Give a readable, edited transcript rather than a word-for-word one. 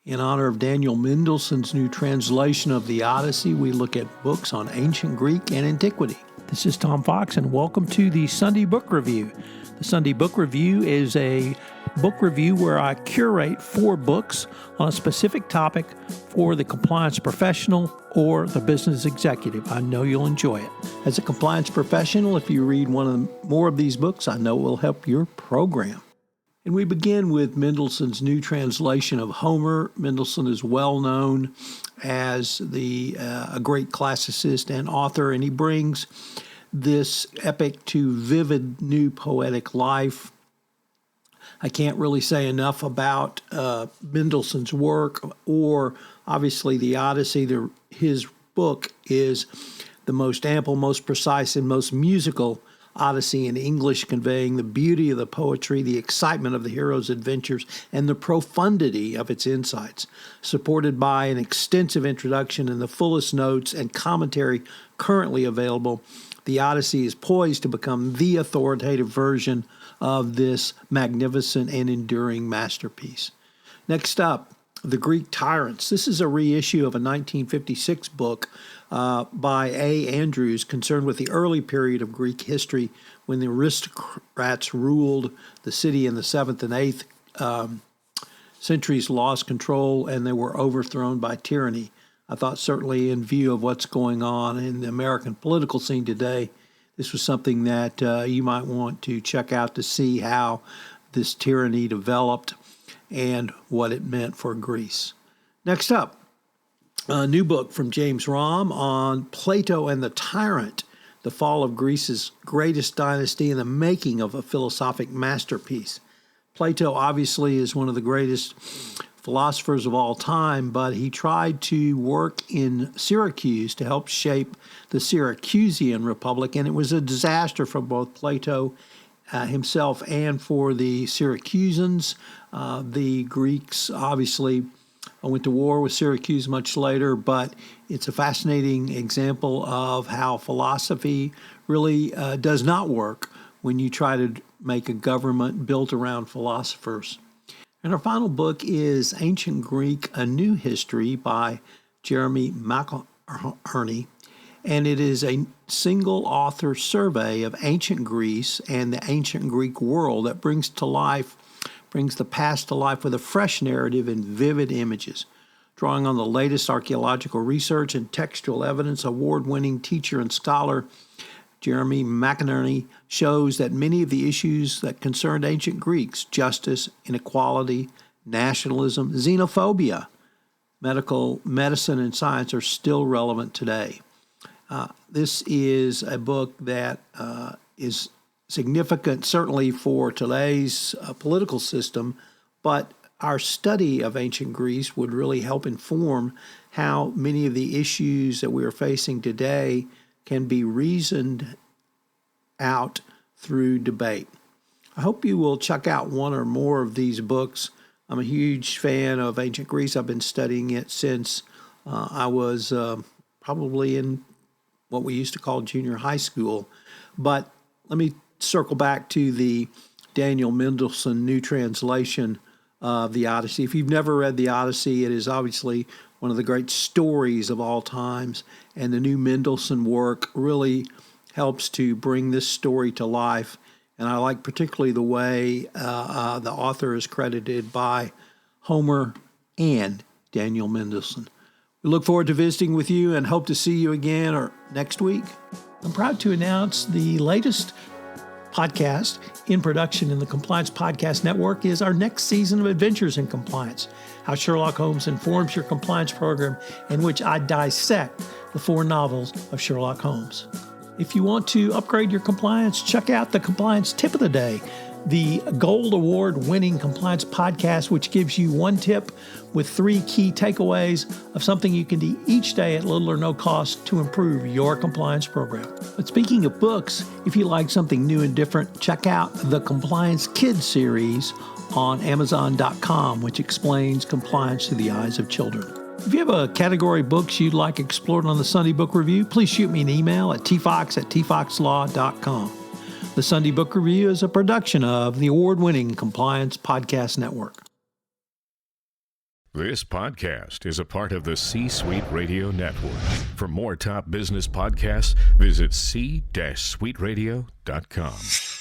In honor of Daniel Mendelsohn's new translation of the Odyssey, we look at books on ancient Greek and antiquity. This is Tom Fox, and welcome to the Sunday Book Review. The Sunday Book Review is a book review where I curate 4 books on a specific topic for the compliance professional or the business executive. I know you'll enjoy it. As a compliance professional, if you read more of these books, I know it will help your program. And we begin with Mendelsohn's new translation of Homer. Mendelsohn is well known as a great classicist and author, and he brings this epic to vivid new poetic life. I can't really say enough about Mendelsohn's work or obviously the Odyssey. His book is the most ample, most precise, and most musical Odyssey in English, conveying the beauty of the poetry, the excitement of the hero's adventures, and the profundity of its insights. Supported by an extensive introduction and the fullest notes and commentary currently available, the Odyssey is poised to become the authoritative version of this magnificent and enduring masterpiece. Next up, The Greek Tyrants. This is a reissue of a 1956 book by A. Andrews concerned with the early period of Greek history when the aristocrats ruled the city in the 7th and 8th centuries, lost control, and they were overthrown by tyranny. I thought certainly in view of what's going on in the American political scene today, this was something that you might want to check out to see how this tyranny developed and what it meant for Greece. Next up, a new book from James Romm on Plato and the Tyrant, the fall of Greece's greatest dynasty and the making of a philosophic masterpiece. Plato obviously is one of the greatest philosophers of all time, but he tried to work in Syracuse to help shape the Syracusan Republic, and it was a disaster for both Plato himself and for the Syracusans. The Greeks obviously went to war with Syracuse much later, but it's a fascinating example of how philosophy really does not work when you try to make a government built around philosophers. And our final book is Ancient Greek, A New History by Jeremy McInerney, and it is a single author survey of ancient Greece and the ancient Greek world that brings the past to life with a fresh narrative and vivid images. Drawing on the latest archaeological research and textual evidence, award-winning teacher and scholar Jeremy McInerney shows that many of the issues that concerned ancient Greeks, justice, inequality, nationalism, xenophobia, medicine, and science, are still relevant today. This is a book that is significant, certainly for today's political system, but our study of ancient Greece would really help inform how many of the issues that we are facing today can be reasoned out through debate. I hope you will check out one or more of these books. I'm a huge fan of ancient Greece. I've been studying it since I was probably in what we used to call junior high school. But let me circle back to the Daniel Mendelsohn new translation of the Odyssey. If you've never read the Odyssey, it is obviously one of the great stories of all times, and the new Mendelsohn work really helps to bring this story to life. And I like particularly the way the author is credited by Homer and Daniel Mendelsohn. We look forward to visiting with you and hope to see you again next week. I'm proud to announce the latest podcast in production in the Compliance Podcast Network is our next season of Adventures in Compliance, how Sherlock Holmes informs your compliance program, in which I dissect the 4 novels of Sherlock Holmes. If you want to upgrade your compliance, check out the Compliance Tip of the Day, the Gold Award-winning compliance podcast, which gives you 1 tip with 3 key takeaways of something you can do each day at little or no cost to improve your compliance program. But speaking of books, if you like something new and different, check out the Compliance Kids series on Amazon.com, which explains compliance through the eyes of children. If you have a category of books you'd like explored on the Sunday Book Review, please shoot me an email at tfox@tfoxlaw.com. The Sunday Book Review is a production of the award-winning Compliance Podcast Network. This podcast is a part of the C-Suite Radio Network. For more top business podcasts, visit c-suiteradio.com.